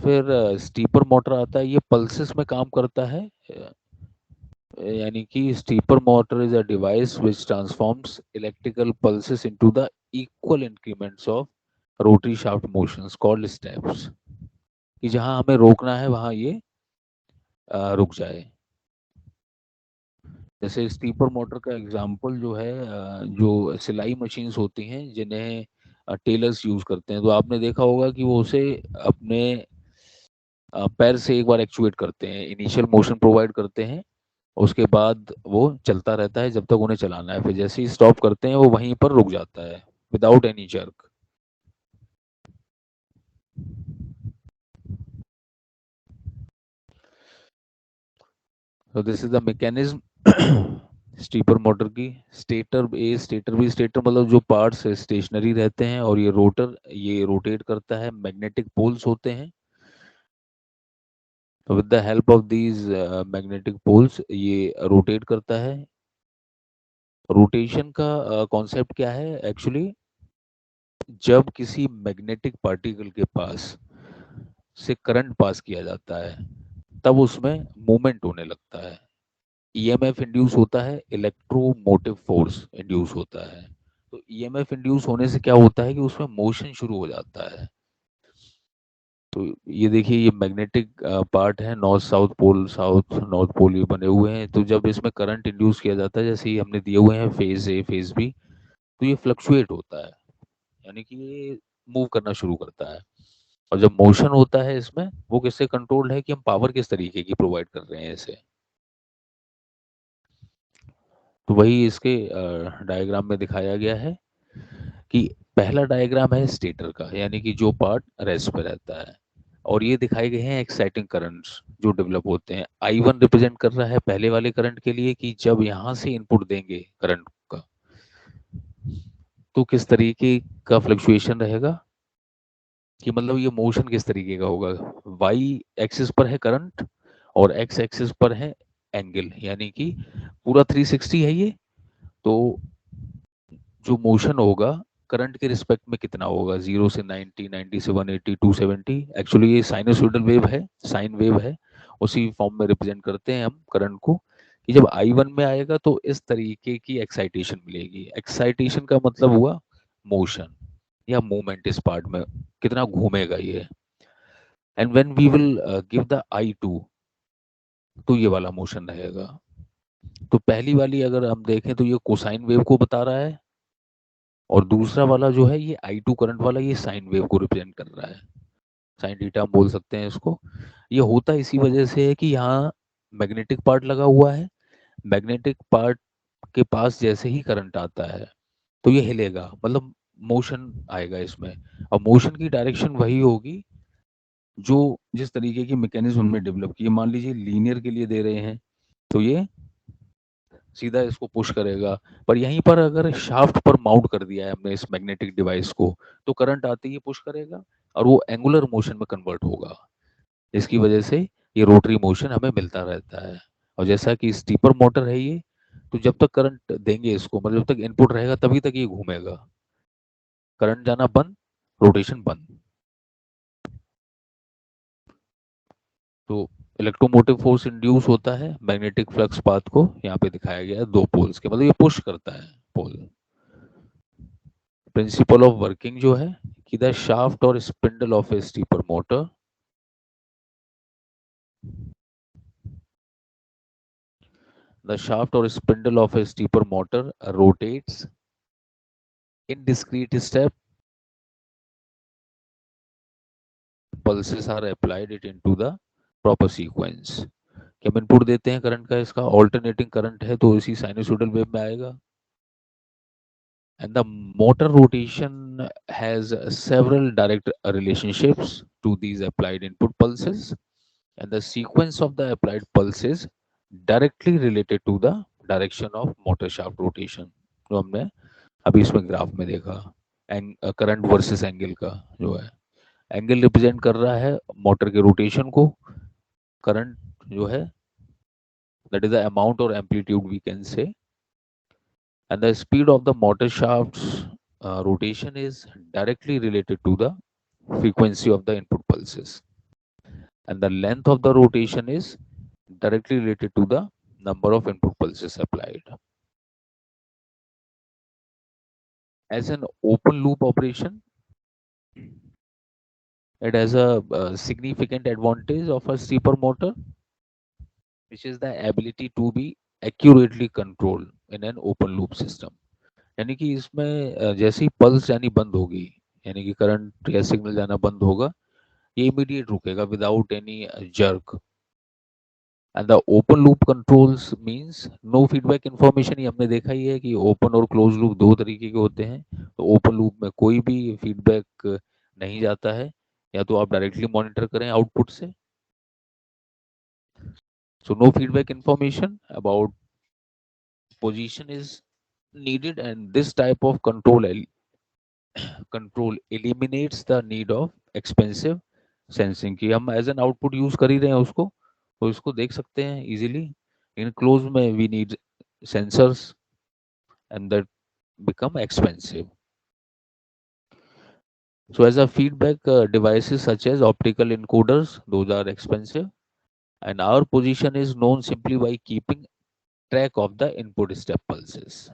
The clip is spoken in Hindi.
फिर स्टीपर मोटर आता है, ये पल्सेस में काम करता है। यानी कि stepper motor is a device which transforms electrical pulses into the equal increments of rotary shaft motions called steps, कि जहां हमें रोकना है वहां ये रुक जाए। जैसे स्टीपर मोटर का एग्जांपल जो है, जो सिलाई मशीन्स होती हैं जिन्हें टेलर्स यूज करते हैं, तो आपने देखा होगा कि वो उसे अपने पैर से एक बार एक्चुएट करते हैं, इनिशियल मोशन प्रोवाइड करते हैं, उसके बाद वो चलता रहता है जब तक उन्हें चलाना है, फिर जैसे ही स्टॉप करते हैं वो वहीं पर रुक जाता है विदाउट एनी जर्क। तो this is the mechanism stepper motor की। स्टेटर भी, स्टेटर मतलब जो पार्ट्स स्टेशनरी रहते हैं, और ये रोटर, ये रोटेट करता है, मैग्नेटिक पोल्स होते हैं। तो with the help of these magnetic poles ये रोटेट करता है। रोटेशन का कॉन्सेप्ट क्या है एक्चुअली, जब किसी मैग्नेटिक पार्टिकल के पास से करंट पास किया जाता है तब उसमें मूवमेंट होने लगता है, ईएमएफ इंड्यूस होता है, इलेक्ट्रोमोटिव फोर्स इंड्यूस होता है। तो ईएमएफ इंड्यूस होने से क्या होता है कि उसमें मोशन शुरू हो जाता है। तो ये देखिए, ये मैग्नेटिक पार्ट है, north south pole, south north pole ये बने हुए हैं। तो जब इसमें करंट इंड्यूस किया जाता है, जैसे ही हमने दिए हुए हैं फेज ए फेज बी, तो ये फ्लक्चुएट होता है, यानी कि ये मूव करना शुरू करता है। और जब मोशन होता है इसमें, वो किससे कंट्रोल्ड है कि हम पावर किस तरीके की प्रोवाइड कर रहे हैं इसे। तो वही इसके डायग्राम में दिखाया गया है कि पहला डायग्राम है स्टेटर का, यानी कि जो पार्ट रेस्ट पे रहता है, और ये दिखाए गए हैं एक्साइटिंग करंट्स जो डेवलप होते हैं। I1 रिप्रेजेंट कर रहा है पहले वाले करंट के लिए, कि जब यहाँ से इनपुट देंगे करंट का तो किस तरीके का फ्लक्चुएशन रहेगा, कि मतलब ये मोशन किस तरीके का होगा। वाई एक्सिस पर है करंट और एक्स एक्सिस पर है एंगल, यानी कि पूरा 360 है ये। तो जो मोशन होगा करंट के रिस्पेक्ट में कितना होगा, 0 से 90, 90 से 180, 270, एक्चुअली ये साइनसोइडल वेव है, साइन वेव है, उसी फॉर्म में रिप्रेजेंट करते हैं हम करंट को, कि जब I1 में आएगा तो इस तरीके की एक्साइटेशन मिलेगी। एक्साइटेशन का मतलब हुआ मोशन या मूवमेंट, इस पार्ट में कितना घूमेगा ये। And when we will give the I2, तो ये वाला मोशन रहेगा। तो पहली वाली अगर हम देखें तो ये कोसाइन वेव को बता रहा है, और दूसरा वाला जो है ये I2 करंट वाला, ये साइन वेव को रिप्रेजेंट कर रहा है, साइन थीटा हम बोल सकते हैं इसको। ये होता इसी वजह से है कि यहाँ मैग्नेटिक पार्ट लगा हुआ है, मैग्नेटिक पार्ट के पास जैसे ही करंट आता है तो ये हिलेगा, मतलब मोशन आएगा इसमें। और मोशन की डायरेक्शन वही होगी जो जिस तरीके की मैकेनिज्म हमने डेवलप की है। मान लीजिए लीनियर के लिए दे रहे हैं तो ये सीधा इसको पुश करेगा, पर यहीं पर अगर शाफ्ट पर माउंट कर दिया है हमने इस मैग्नेटिक डिवाइस को, तो करंट आते ही पुश करेगा और वो एंगुलर मोशन में कन्वर्ट होगा। इसकी वजह से ये रोटरी मोशन हमें मिलता रहता है। और जैसा कि स्टीपर मोटर है ये, तो जब तक करंट देंगे इसको, मतलब जब तक इनपुट रहेगा तभी तक ये घूमेगा, करंट जाना बंद, रोटेशन बंद। तो इलेक्ट्रोमोटिव फोर्स इंड्यूस होता है मैग्नेटिक फ्लक्स पाथ को, यहाँ पे दिखाया गया है दो पोल्स के, मतलब ये पुश करता है पोल। प्रिंसिपल ऑफ वर्किंग जो है कि the shaft or spindle of a stepper motor, the shaft or spindle of a steeper motor rotates in discrete step, pulses are applied it into the proper sequence। कि हम इनपुट देते हैं करंट का, इसका ऑल्टरनेटिंग करंट है तो इसी साइनसोइडल वेव में आएगा। And the motor rotation has several direct relationships to these applied input pulses, and the sequence of the applied pulses directly related to the direction of motor shaft rotation, जो हमने अभी इसमें ग्राफ में देखा। करंट वर्सेस एंगल का जो है, एंगल रिप्रेजेंट कर रहा है मोटर के रोटेशन को, करंट जो है that is the amount or amplitude we can say, and the speed of the motor shaft's rotation is directly related to the frequency of the input pulses। and the length of the rotation is directly related to the number of input pulses applied. As an open loop operation, it has a significant advantage of a stepper motor, which is the ability to be accurately controlled in an open loop system. यानी कि इसमें जैसे ही पल्स यानी बंद होगी, यानी कि करंट या सिग्नल जाना बंद होगा, ये इमीडिएट रुकेगा without any jerk. And the open loop controls means no feedback information. ये हमने देखा ही है कि ओपन और क्लोज लूप दो तरीके के होते हैं. तो ओपन लूप में कोई भी फीडबैक नहीं जाता है, या तो आप डायरेक्टली मॉनिटर करें आउटपुट से. So no feedback information about position is needed, and this type of control eliminates the need of expensive sensing. कि हम एज एन आउटपुट यूज कर ही रहे हैं उसको, तो इसको देख सकते हैं इजीली. इन क्लोज में we need sensors and that become expensive. So as a feedback devices such as optical encoders, those are expensive, and our position is known simply by keeping track of the input step pulses.